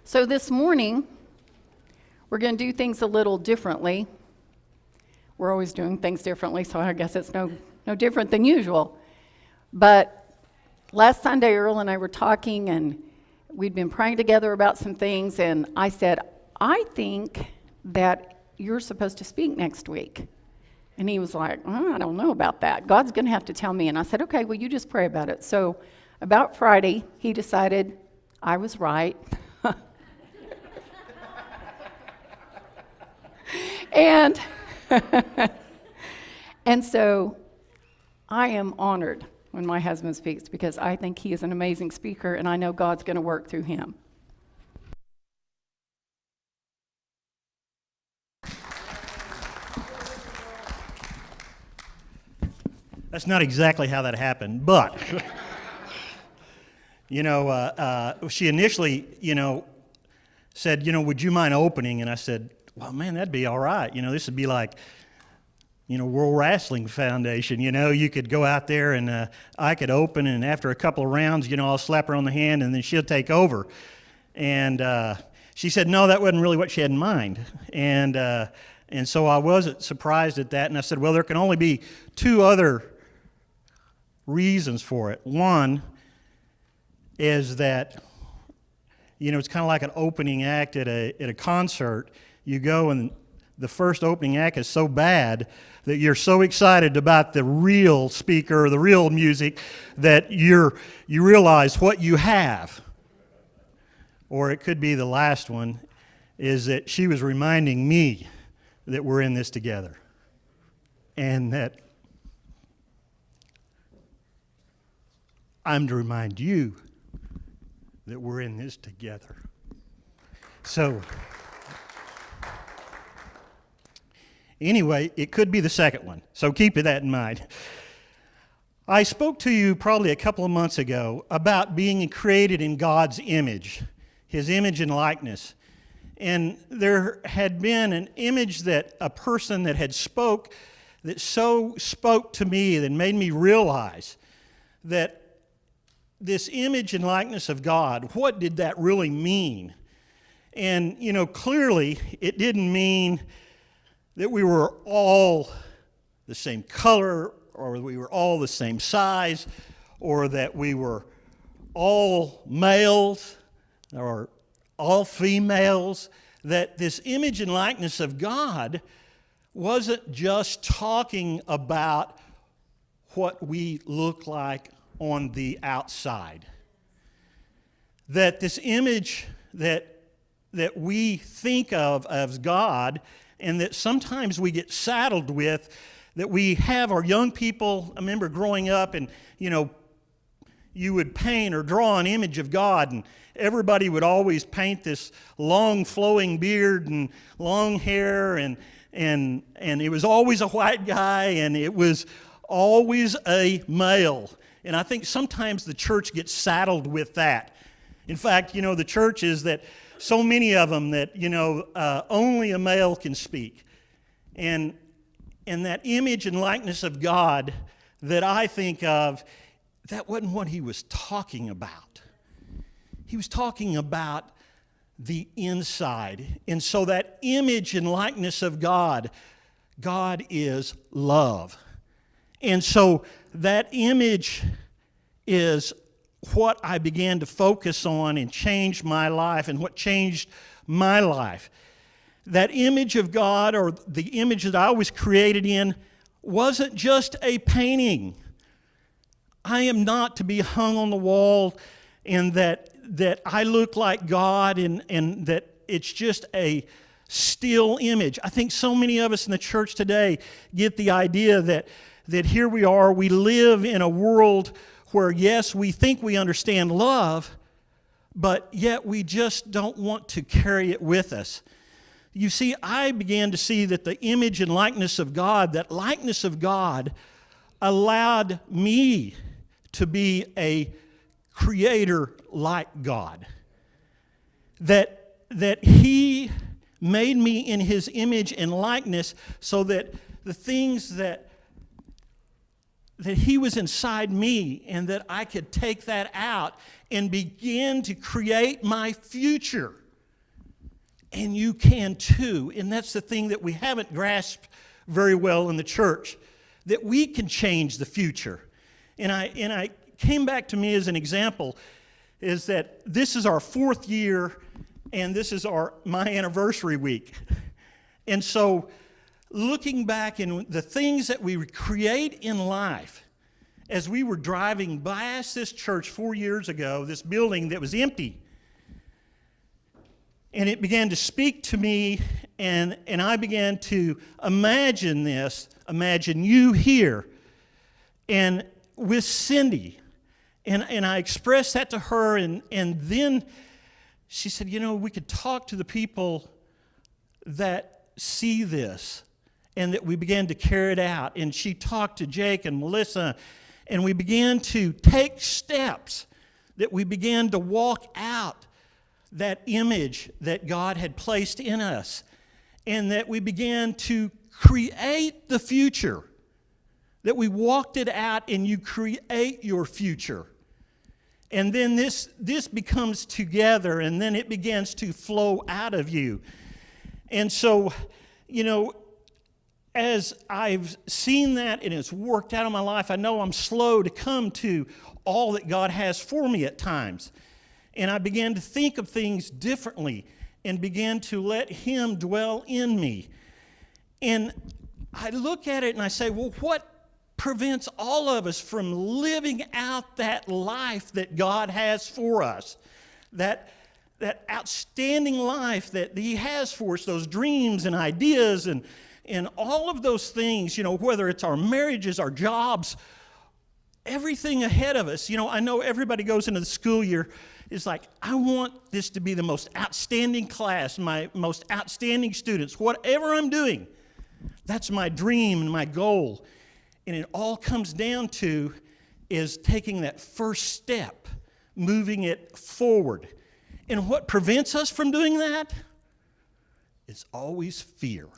So this morning, we're going to do things a little differently. We're always doing things differently, so I guess it's no different than usual. But last Sunday, Earl and I were talking, and we'd been praying together about some things, and I said, I think that you're supposed to speak next week. And he was like, I don't know about that. God's going to have to tell me. And I said, okay, well, you just pray about it. So about Friday, he decided I was right. And so I am honored when my husband speaks because I think he is an amazing speaker, and I know God's going to work through him. That's not exactly how that happened, but, she initially, said, would you mind opening? And I said, well, man, that'd be all right. This would be like, World Wrestling Foundation. You could go out there and I could open, and after a couple of rounds, I'll slap her on the hand and then she'll take over. And she said, no, that wasn't really what she had in mind. And so I wasn't surprised at that. And I said, well, there can only be two other reasons for it. One is that, it's kind of like an opening act at a concert. You go and the first opening act is so bad that you're so excited about the real speaker, the real music, that you realize what you have. Or it could be the last one, is that she was reminding me that we're in this together. And that I'm to remind you that we're in this together. So, anyway, it could be the second one, so keep that in mind. I spoke to you probably a couple of months ago about being created in God's image, His image and likeness. And there had been an image that a person that had that so spoke to me that made me realize that this image and likeness of God, what did that really mean? And, clearly it didn't mean that we were all the same color, or we were all the same size, or that we were all males, or all females. That this image and likeness of God wasn't just talking about what we look like on the outside. That this image that we think of as God, and that sometimes we get saddled with, that we have our young people. I remember growing up, and you would paint or draw an image of God, and everybody would always paint this long flowing beard and long hair, and it was always a white guy, and it was always a male. And I think sometimes the church gets saddled with that. In fact, the churches that so many of them that, only a male can speak. And that image and likeness of God that I think of, that wasn't what he was talking about. He was talking about the inside. And so that image and likeness of God is love. And so that image is what I began to focus on and change my life, and what changed my life. That image of God, or the image that I was created in, wasn't just a painting. I am not to be hung on the wall, and that I look like God, and that it's just a still image. I think so many of us in the church today get the idea that here we are, we live in a world where, yes, we think we understand love, but yet we just don't want to carry it with us. You see, I began to see that the image and likeness of God, that likeness of God, allowed me to be a creator like God. That He made me in His image and likeness, so that the things that He was inside me, and that I could take that out and begin to create my future. And you can too. And that's the thing that we haven't grasped very well in the church, that we can change the future. And I came back to me as an example, is that this is our 4th year, and this is my anniversary week. And so looking back in the things that we create in life, as we were driving past this church 4 years ago, this building that was empty, and it began to speak to me, and I began to imagine you here, and with Cindy. And I expressed that to her, and then she said, we could talk to the people that see this, and that we began to carry it out. And she talked to Jake and Melissa, and we began to take steps, that we began to walk out that image that God had placed in us, and that we began to create the future, that we walked it out, and you create your future. And then this becomes together, and then it begins to flow out of you. And so, as I've seen that and it's worked out in my life, I know I'm slow to come to all that God has for me at times. And I began to think of things differently and began to let Him dwell in me. And I look at it and I say, well, what prevents all of us from living out that life that God has for us? That outstanding life that He has for us, those dreams and ideas and all of those things, whether it's our marriages, our jobs, everything ahead of us. I know everybody goes into the school year, is like, I want this to be the most outstanding class, my most outstanding students, whatever I'm doing. That's my dream and my goal. And it all comes down to is taking that first step, moving it forward. And what prevents us from doing that is always fear.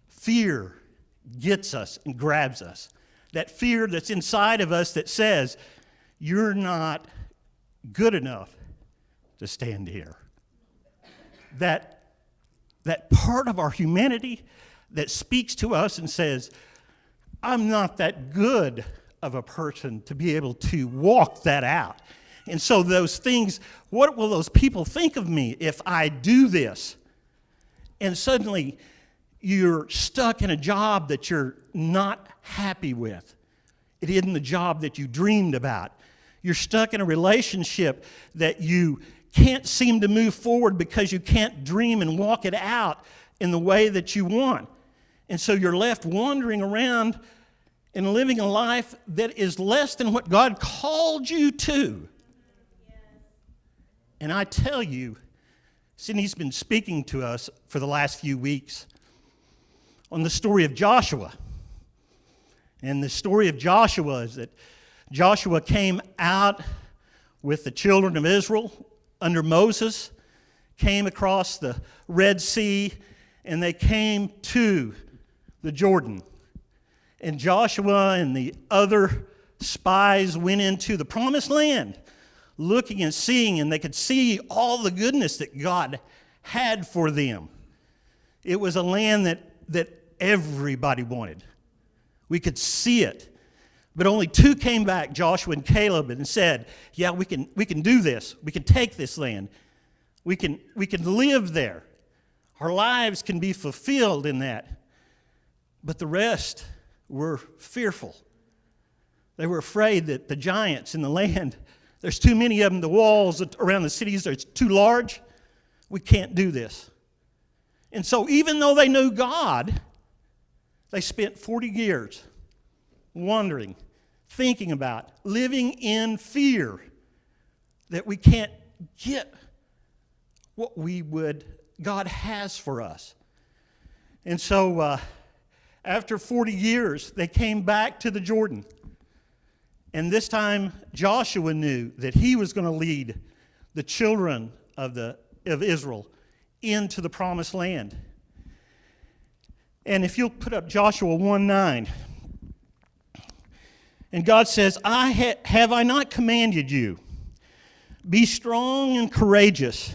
Fear gets us and grabs us. That fear that's inside of us that says, you're not good enough to stand here. That part of our humanity that speaks to us and says, I'm not that good of a person to be able to walk that out. And so those things, what will those people think of me if I do this? And suddenly you're stuck in a job that you're not happy with. It isn't the job that you dreamed about. You're stuck in a relationship that you can't seem to move forward because you can't dream and walk it out in the way that you want. And so you're left wandering around and living a life that is less than what God called you to. And I tell you, Cindy's been speaking to us for the last few weeks on the story of Joshua. And the story of Joshua is that Joshua came out with the children of Israel under Moses, came across the Red Sea, and they came to the Jordan. And Joshua and the other spies went into the promised land, looking and seeing, and they could see all the goodness that God had for them. It was a land that everybody wanted. We could see it. But only 2 came back, Joshua and Caleb, and said, yeah, we can do this. We can take this land. We can live there. Our lives can be fulfilled in that. But the rest were fearful. They were afraid that the giants in the land, there's too many of them, the walls around the cities are too large. We can't do this. And so even though they knew God, they spent 40 years wondering, thinking about, living in fear that we can't get what God has for us. And so after 40 years, they came back to the Jordan. And this time, Joshua knew that he was going to lead the children of Israel into the promised land. And if you'll put up Joshua 1:9, and God says, have I not commanded you? Be strong and courageous.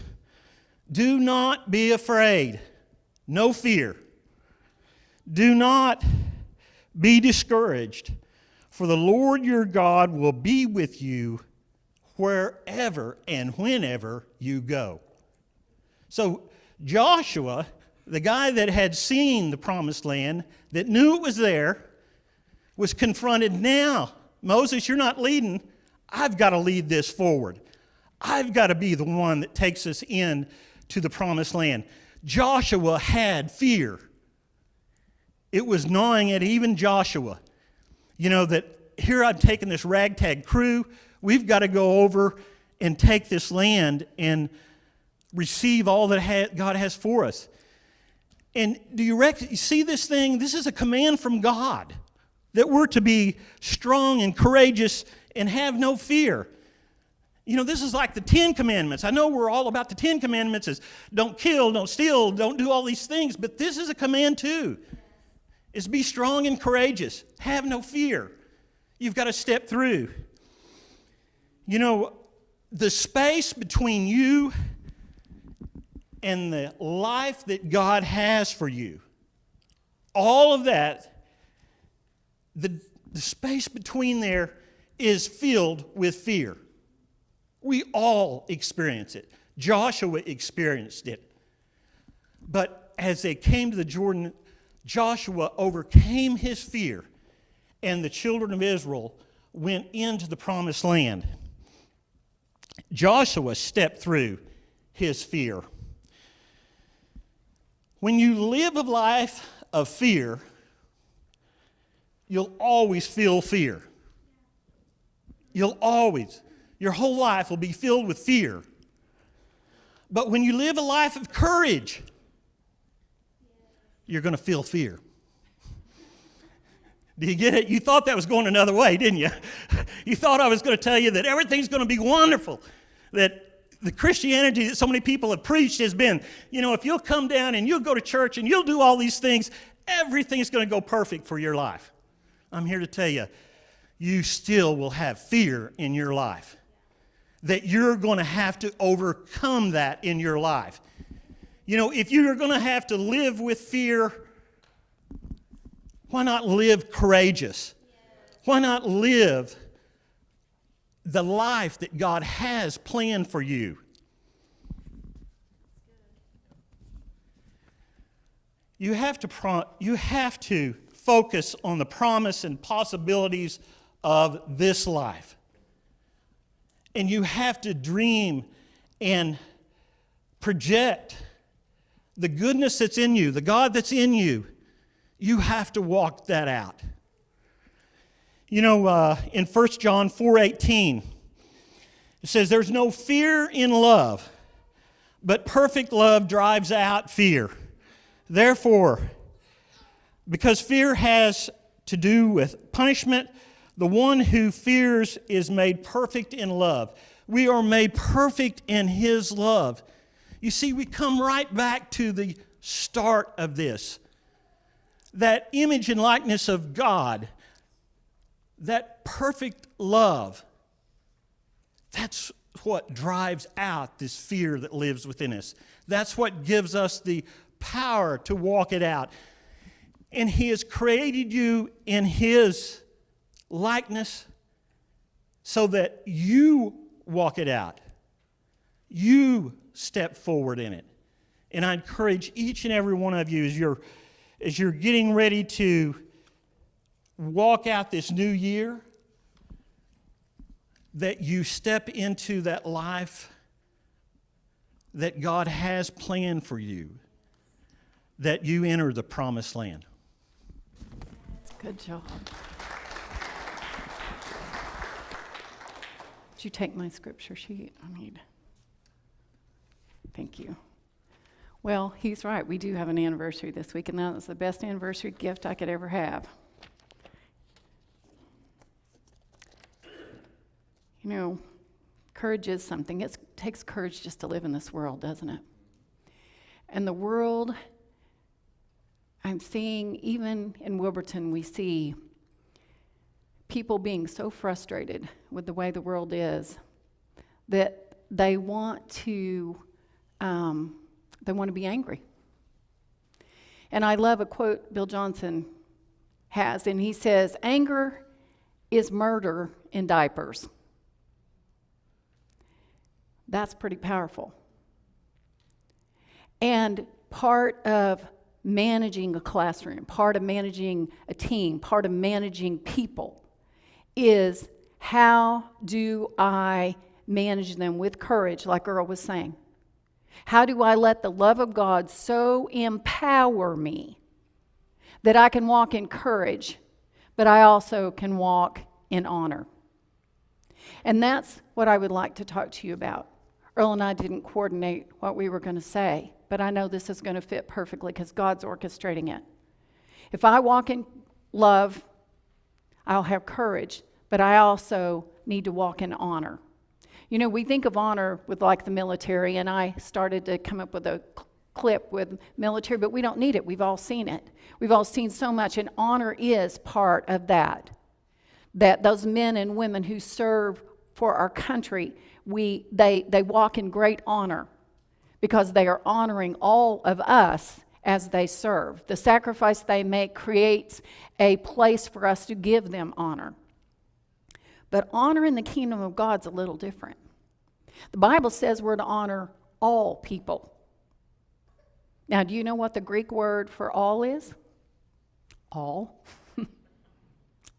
Do not be afraid. No fear. Do not be discouraged, for the Lord your God will be with you wherever and whenever you go. So Joshua, the guy that had seen the promised land, that knew it was there, was confronted. Now, Moses, you're not leading. I've got to lead this forward. I've got to be the one that takes us in to the promised land. Joshua had fear. It was gnawing at even Joshua. You know, that here I'm taking this ragtag crew. We've got to go over and take this land and receive all that God has for us. And do you see this thing? This is a command from God that we're to be strong and courageous and have no fear. You know, this is like the 10 Commandments. I know we're all about the 10 Commandments is don't kill, don't steal, don't do all these things, but this is a command too. Is be strong and courageous. Have no fear. You've got to step through. You know, the space between you and the life that God has for you, all of that, the space between there is filled with fear. We all experience it. Joshua experienced it. But as they came to the Jordan, Joshua overcame his fear, and the children of Israel went into the promised land. Joshua stepped through his fear. When you live a life of fear, you'll always feel fear. You'll always. Your whole life will be filled with fear. But when you live a life of courage, you're going to feel fear. Do you get it? You thought that was going another way, didn't you? You thought I was going to tell you that everything's going to be wonderful, that the Christianity that so many people have preached has been, you know, if you'll come down and you'll go to church and you'll do all these things, everything's going to go perfect for your life. I'm here to tell you, you still will have fear in your life, that you're going to have to overcome that in your life. You know, if you're going to have to live with fear, why not live courageous? Why not live the life that God has planned for you? You have to focus on the promise and possibilities of this life. And you have to dream and project the goodness that's in you, the God that's in you. You have to walk that out. You know, in 1 John 4:18, it says, there's no fear in love, but perfect love drives out fear. Therefore, because fear has to do with punishment, the one who fears is made perfect in love. We are made perfect in His love. You see, we come right back to the start of this. That image and likeness of God, that perfect love, that's what drives out this fear that lives within us. That's what gives us the power to walk it out. And He has created you in His likeness so that you walk it out. You step forward in it. And I encourage each and every one of you as you're getting ready to walk out this new year, that you step into that life that God has planned for you, that you enter the promised land. Good job. Did you take my scripture sheet? Thank you. Well, he's right. We do have an anniversary this week, and that was the best anniversary gift I could ever have. You know, courage is something. It takes courage just to live in this world, doesn't it? And the world, I'm seeing, even in Wilburton, we see people being so frustrated with the way the world is that they want to they want to be angry. And I love a quote Bill Johnson has, and he says, "Anger is murder in diapers." That's pretty powerful. And part of managing a classroom, part of managing a team, part of managing people is, how do I manage them with courage, like Earl was saying? How do I let the love of God so empower me that I can walk in courage, but I also can walk in honor? And that's what I would like to talk to you about. Earl and I didn't coordinate what we were going to say, but I know this is going to fit perfectly because God's orchestrating it. If I walk in love, I'll have courage, but I also need to walk in honor. You know, we think of honor with like the military, and I started to come up with a clip with military, but we don't need it. We've all seen it. We've all seen so much, and honor is part of that. That those men and women who serve for our country, they walk in great honor because they are honoring all of us as they serve. The sacrifice they make creates a place for us to give them honor. But honor in the kingdom of God's a little different. The Bible says we're to honor all people. Now, do you know what the Greek word for all is? All.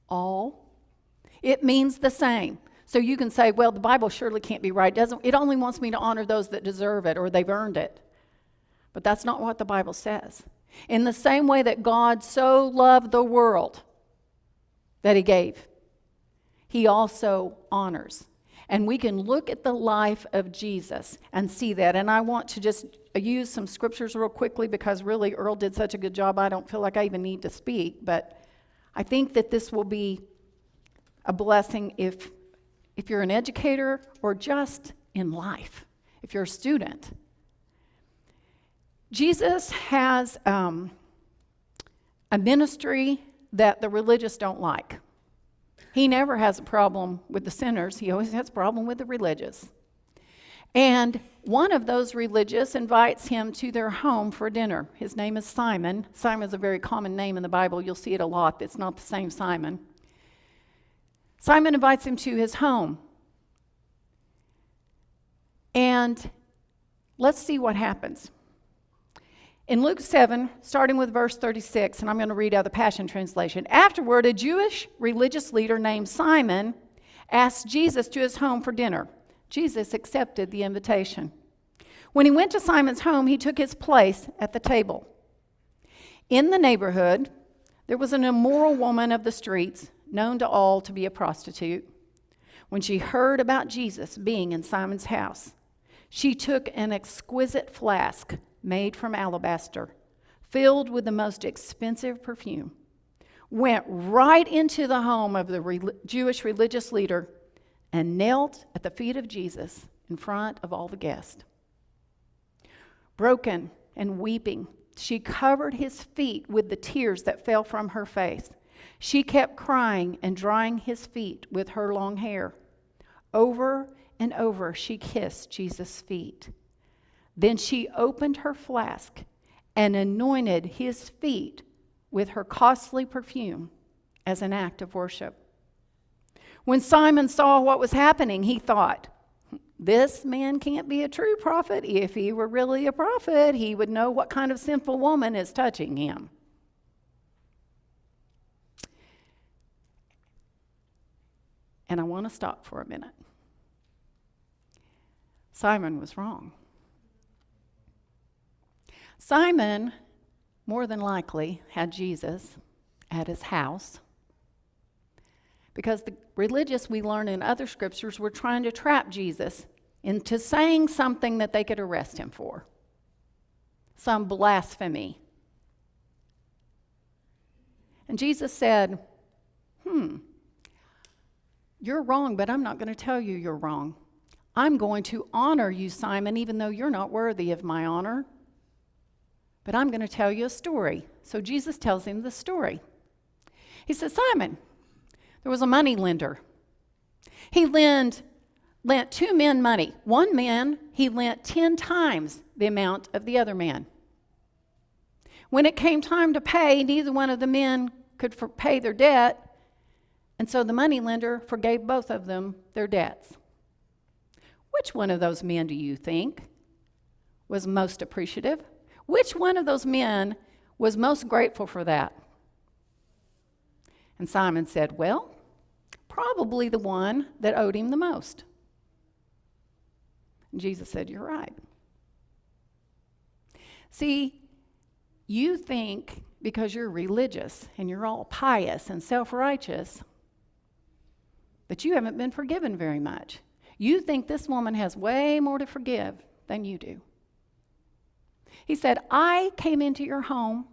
All. It means the same. So you can say, well, the Bible surely can't be right. It only wants me to honor those that deserve it or they've earned it. But that's not what the Bible says. In the same way that God so loved the world that he gave, he also honors. And we can look at the life of Jesus and see that. And I want to just use some scriptures real quickly because really Earl did such a good job, I don't feel like I even need to speak. But I think that this will be a blessing if you're an educator or just in life, if you're a student. Jesus has a ministry that the religious don't like. He never has a problem with the sinners. He always has a problem with the religious. And one of those religious invites him to their home for dinner. His name is Simon. Simon is a very common name in the Bible. You'll see it a lot. It's not the same Simon. Simon invites him to his home. And let's see what happens. In Luke 7, starting with verse 36, and I'm going to read out the Passion Translation. Afterward, a Jewish religious leader named Simon asked Jesus to his home for dinner. Jesus accepted the invitation. When he went to Simon's home, he took his place at the table. In the neighborhood, there was an immoral woman of the streets, known to all to be a prostitute. When she heard about Jesus being in Simon's house, she took an exquisite flask made from alabaster, filled with the most expensive perfume, went right into the home of the Jewish religious leader and knelt at the feet of Jesus in front of all the guests. Broken and weeping, she covered his feet with the tears that fell from her face. She kept crying and drying his feet with her long hair. Over and over, she kissed Jesus' feet. Then she opened her flask and anointed his feet with her costly perfume as an act of worship. When Simon saw what was happening, he thought, this man can't be a true prophet. If he were really a prophet, he would know what kind of sinful woman is touching him. And I want to stop for a minute. Simon was wrong. Simon, more than likely, had Jesus at his house because the religious, we learn in other scriptures, were trying to trap Jesus into saying something that they could arrest him for, some blasphemy. And Jesus said, you're wrong, but I'm not going to tell you you're wrong. I'm going to honor you, Simon, even though you're not worthy of my honor. But I'm going to tell you a story. So Jesus tells him the story. He says, Simon, there was a money lender. He lent two men money. One man, he lent 10 times the amount of the other man. When it came time to pay, neither one of the men could pay their debt, and so the moneylender forgave both of them their debts. Which one of those men do you think was most appreciative? Which one of those men was most grateful for that? And Simon said, well, probably the one that owed him the most. And Jesus said, you're right. See, you think because you're religious and you're all pious and self-righteous that you haven't been forgiven very much. You think this woman has way more to forgive than you do. He said, I came into your home,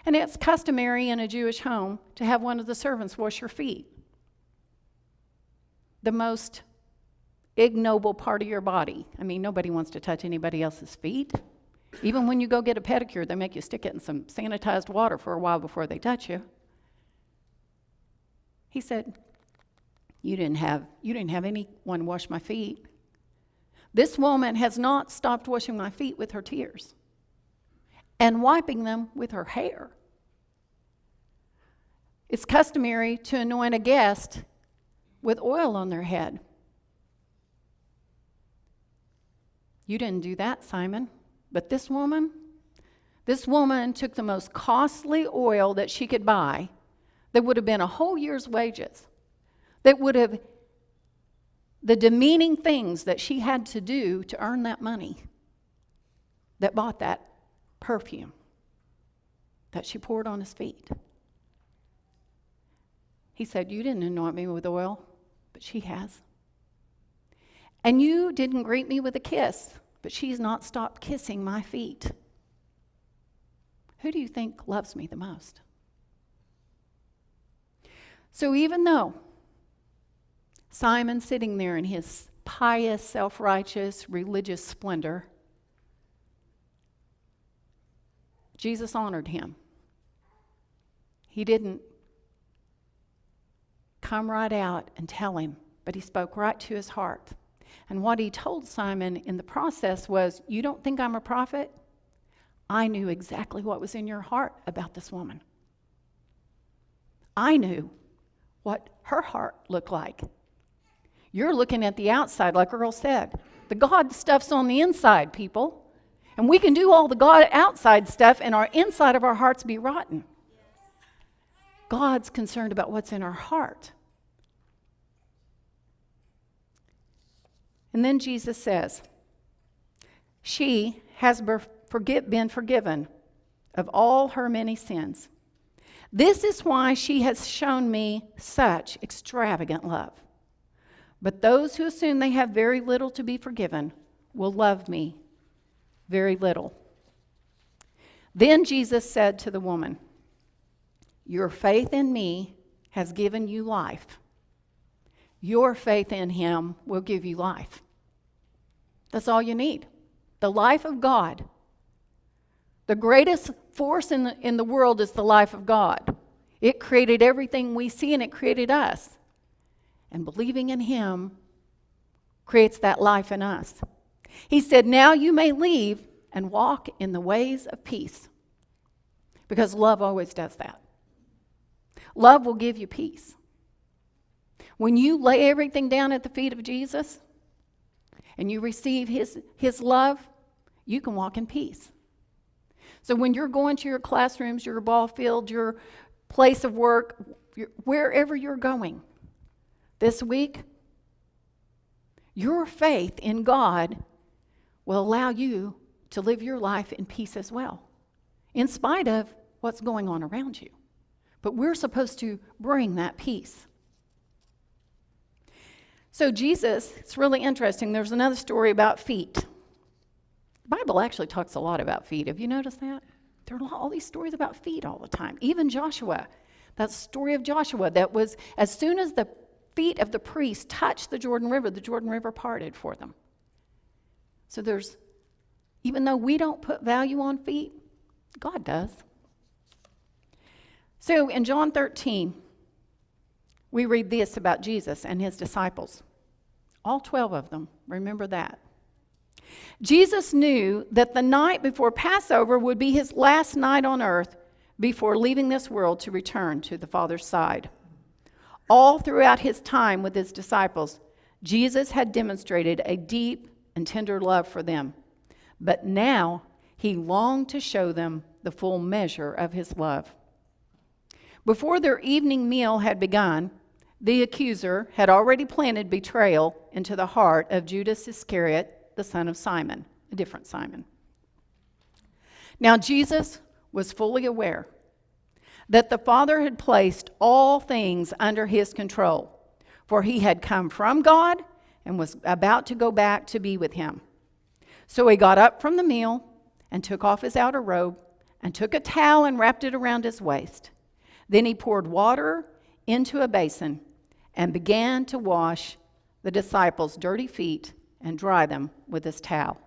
and it's customary in a Jewish home to have one of the servants wash your feet. The most ignoble part of your body. I mean, nobody wants to touch anybody else's feet. Even when you go get a pedicure, they make you stick it in some sanitized water for a while before they touch you. He said, you didn't have anyone wash my feet. This woman has not stopped washing my feet with her tears and wiping them with her hair. It's customary to anoint a guest with oil on their head. You didn't do that, Simon. But this woman took the most costly oil that she could buy that would have been a whole year's wages, that would have the demeaning things that she had to do to earn that money, that bought that perfume that she poured on his feet. He said, you didn't anoint me with oil, but she has. And you didn't greet me with a kiss, but she's not stopped kissing my feet. Who do you think loves me the most? So even though Simon sitting there in his pious, self-righteous, religious splendor, Jesus honored him. He didn't come right out and tell him, but he spoke right to his heart. And what he told Simon in the process was, you don't think I'm a prophet? I knew exactly what was in your heart about this woman. I knew what her heart looked like. You're looking at the outside, like Earl said. The God stuff's on the inside, people. And we can do all the God outside stuff and our inside of our hearts be rotten. God's concerned about what's in our heart. And then Jesus says, she has been forgiven of all her many sins. This is why she has shown me such extravagant love. But those who assume they have very little to be forgiven will love me very little. Then Jesus said to the woman, your faith in me has given you life. Your faith in him will give you life. That's all you need. The life of God. The greatest force in the world is the life of God. It created everything we see, and it created us. And believing in him creates that life in us. He said, now you may leave and walk in the ways of peace. Because love always does that. Love will give you peace. When you lay everything down at the feet of Jesus and you receive his love, you can walk in peace. So when you're going to your classrooms, your ball field, your place of work, wherever you're going this week, your faith in God will allow you to live your life in peace as well, in spite of what's going on around you. But we're supposed to bring that peace. So Jesus, it's really interesting. There's another story about feet. The Bible actually talks a lot about feet. Have you noticed that? There are all these stories about feet all the time. Even Joshua, that story of Joshua, that was as soon as the feet of the priests touched the Jordan River parted for them. So even though we don't put value on feet, God does. So in John 13, we read this about Jesus and his disciples. All 12 of them, remember that. Jesus knew that the night before Passover would be his last night on earth before leaving this world to return to the Father's side. All throughout his time with his disciples, Jesus had demonstrated a deep and tender love for them. But now he longed to show them the full measure of his love. Before their evening meal had begun, the accuser had already planted betrayal into the heart of Judas Iscariot, the son of Simon, a different Simon. Now Jesus was fully aware that the Father had placed all things under his control, for he had come from God and was about to go back to be with him. So he got up from the meal and took off his outer robe and took a towel and wrapped it around his waist. Then he poured water into a basin and began to wash the disciples' dirty feet and dry them with his towel.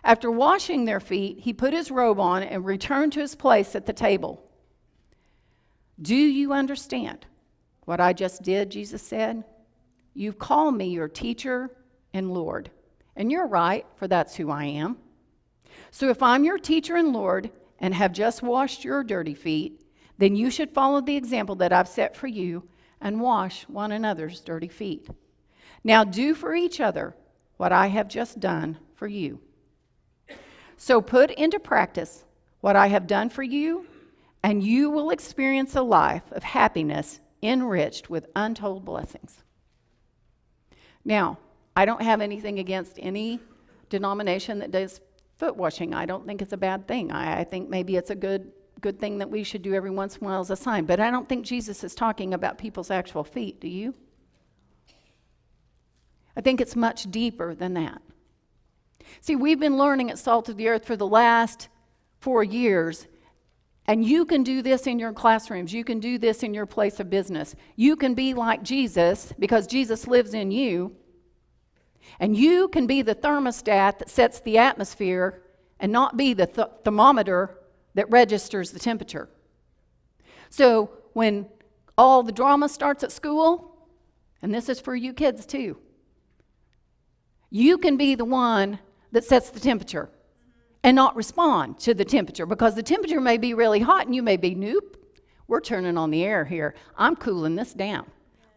After washing their feet, he put his robe on and returned to his place at the table. "Do you understand what I just did?" Jesus said. "You've called me your teacher and Lord, and you're right, for that's who I am. So if I'm your teacher and Lord and have just washed your dirty feet, then you should follow the example that I've set for you and wash one another's dirty feet. Now do for each other what I have just done for you. So put into practice what I have done for you, and you will experience a life of happiness enriched with untold blessings." Now, I don't have anything against any denomination that does foot washing. I don't think it's a bad thing. I think maybe it's a good thing that we should do every once in a while as a sign. But I don't think Jesus is talking about people's actual feet, do you? I think it's much deeper than that. See, we've been learning at Salt of the Earth for the last 4 years, and you can do this in your classrooms. You can do this in your place of business. You can be like Jesus because Jesus lives in you, and you can be the thermostat that sets the atmosphere and not be the thermometer that registers the temperature. So when all the drama starts at school, and this is for you kids too, you can be the one that sets the temperature and not respond to the temperature, because the temperature may be really hot and you may be, nope, we're turning on the air here. I'm cooling this down.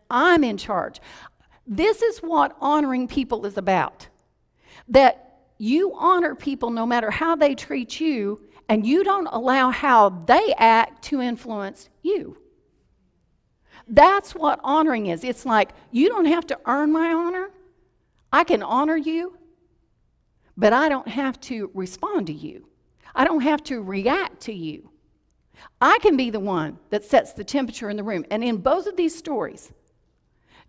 I'm in charge. This is what honoring people is about. That you honor people no matter how they treat you, and you don't allow how they act to influence you. That's what honoring is. It's like, you don't have to earn my honor. I can honor you, but I don't have to respond to you. I don't have to react to you. I can be the one that sets the temperature in the room. And in both of these stories,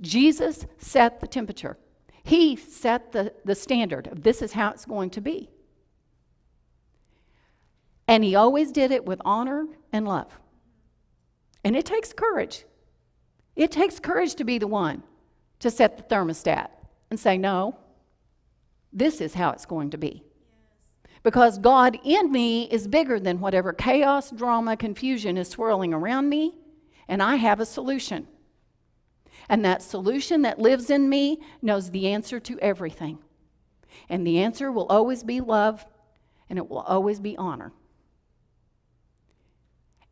Jesus set the temperature. He set the standard of this is how it's going to be. And he always did it with honor and love. And it takes courage. It takes courage to be the one to set the thermostat and say, no, this is how it's going to be. Because God in me is bigger than whatever chaos, drama, confusion is swirling around me, and I have a solution. And that solution that lives in me knows the answer to everything. And the answer will always be love, and it will always be honor.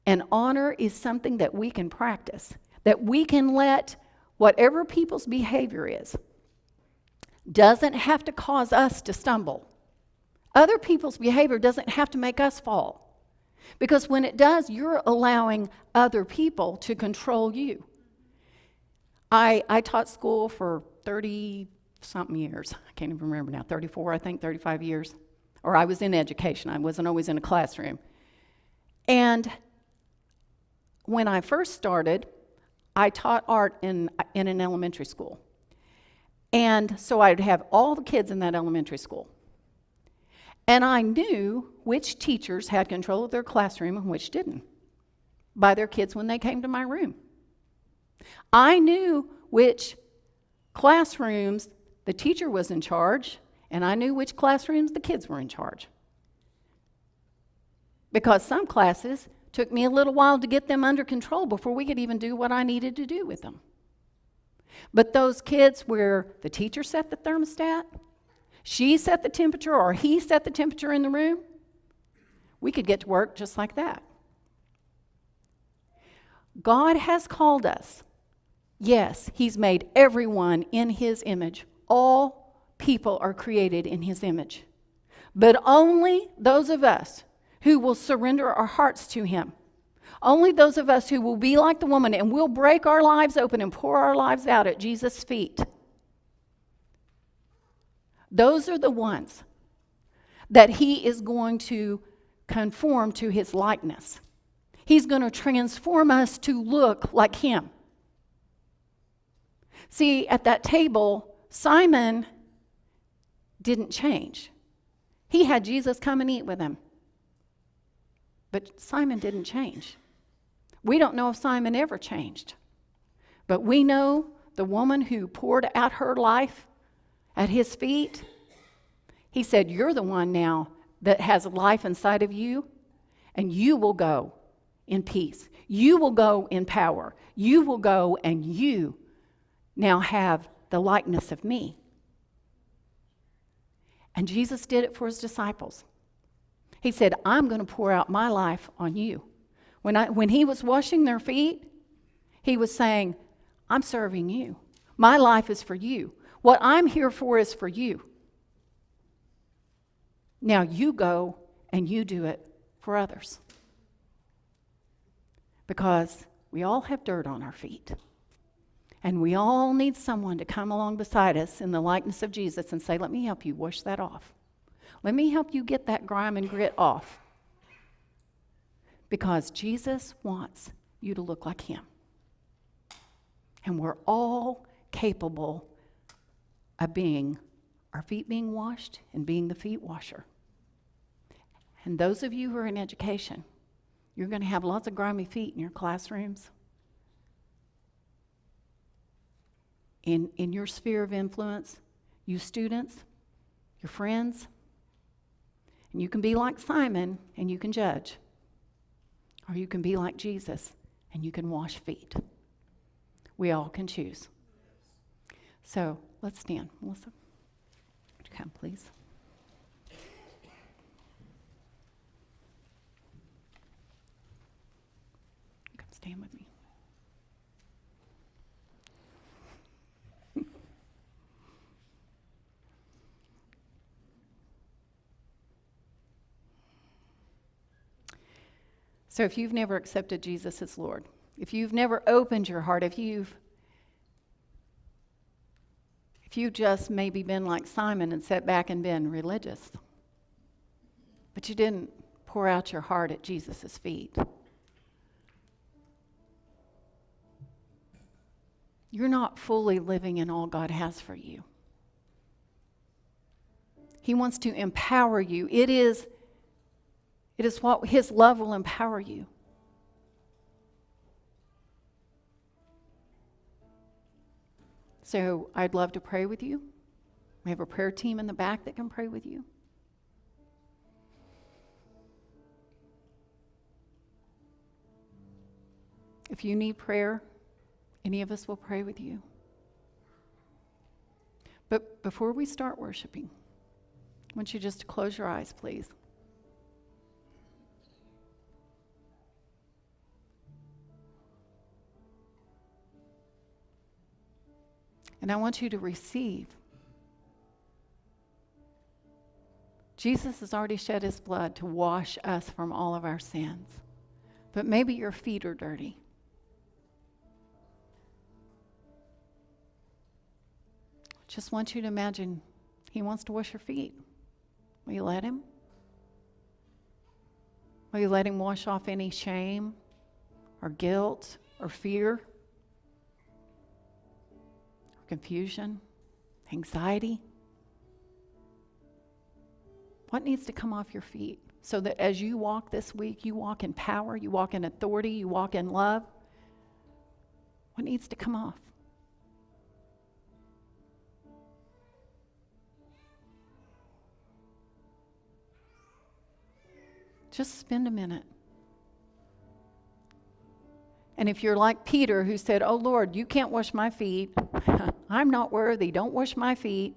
And honor is something that we can practice, that we can let whatever people's behavior is, doesn't have to cause us to stumble. Other people's behavior doesn't have to make us fall. Because when it does, you're allowing other people to control you. I taught school for 30-something years. I can't even remember now, 34, I think, 35 years. Or I was in education. I wasn't always in a classroom. And when I first started, I taught art in an elementary school. And so I'd have all the kids in that elementary school. And I knew which teachers had control of their classroom and which didn't by their kids when they came to my room. I knew which classrooms the teacher was in charge, and I knew which classrooms the kids were in charge. Because some classes took me a little while to get them under control before we could even do what I needed to do with them. But those kids where the teacher set the thermostat, she set the temperature or he set the temperature in the room, we could get to work just like that. God has called us. Yes, he's made everyone in his image. All people are created in his image. But only those of us who will surrender our hearts to him, only those of us who will be like the woman and will break our lives open and pour our lives out at Jesus' feet, those are the ones that he is going to conform to his likeness. He's going to transform us to look like him. See, at that table, Simon didn't change. He had Jesus come and eat with him. But Simon didn't change. We don't know if Simon ever changed. But we know the woman who poured out her life at his feet, he said, you're the one now that has life inside of you, and you will go in peace. You will go in power. You will go and you now have the likeness of me. And Jesus did it for his disciples. He said, I'm going to pour out my life on you. When he was washing their feet, he was saying, I'm serving you. My life is for you. What I'm here for is for you. Now you go and you do it for others. Because we all have dirt on our feet. And we all need someone to come along beside us in the likeness of Jesus and say, let me help you wash that off. Let me help you get that grime and grit off. Because Jesus wants you to look like him. And we're all capable of being, our feet being washed and being the feet washer. And those of you who are in education, you're going to have lots of grimy feet in your classrooms, in your sphere of influence, you students, your friends. And you can be like Simon and you can judge. Or you can be like Jesus and you can wash feet. We all can choose. So let's stand. Melissa, would you come, please? Come stand with me. So if you've never accepted Jesus as Lord, if you've never opened your heart, if you've just maybe been like Simon and sat back and been religious, but you didn't pour out your heart at Jesus' feet, you're not fully living in all God has for you. He wants to empower you. It is what his love will empower you. So I'd love to pray with you. We have a prayer team in the back that can pray with you. If you need prayer, any of us will pray with you. But before we start worshiping, I want you just to close your eyes, please. And I want you to receive. Jesus has already shed his blood to wash us from all of our sins. But maybe your feet are dirty. Just want you to imagine he wants to wash your feet. Will you let him? Will you let him wash off any shame or guilt or fear? Confusion, anxiety. What needs to come off your feet so that as you walk this week, you walk in power, you walk in authority, you walk in love? What needs to come off? Just spend a minute. And if you're like Peter, who said, oh Lord, you can't wash my feet. I'm not worthy. Don't wash my feet.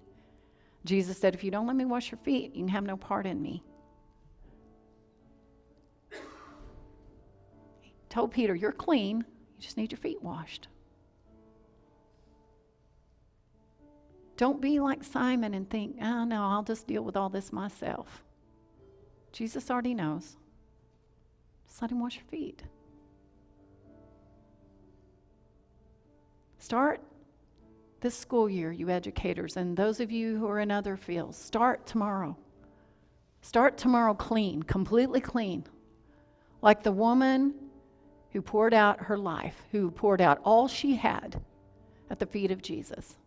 Jesus said, if you don't let me wash your feet, you can have no part in me. He told Peter, you're clean, you just need your feet washed. Don't be like Simon and think, oh no, I'll just deal with all this myself. Jesus already knows. Just let him wash your feet. Start this school year, you educators, and those of you who are in other fields, start tomorrow. Start tomorrow clean, completely clean. Like the woman who poured out her life, who poured out all she had at the feet of Jesus.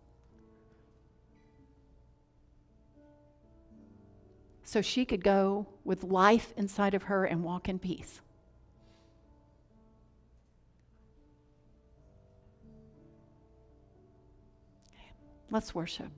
So she could go with life inside of her and walk in peace. Let's worship.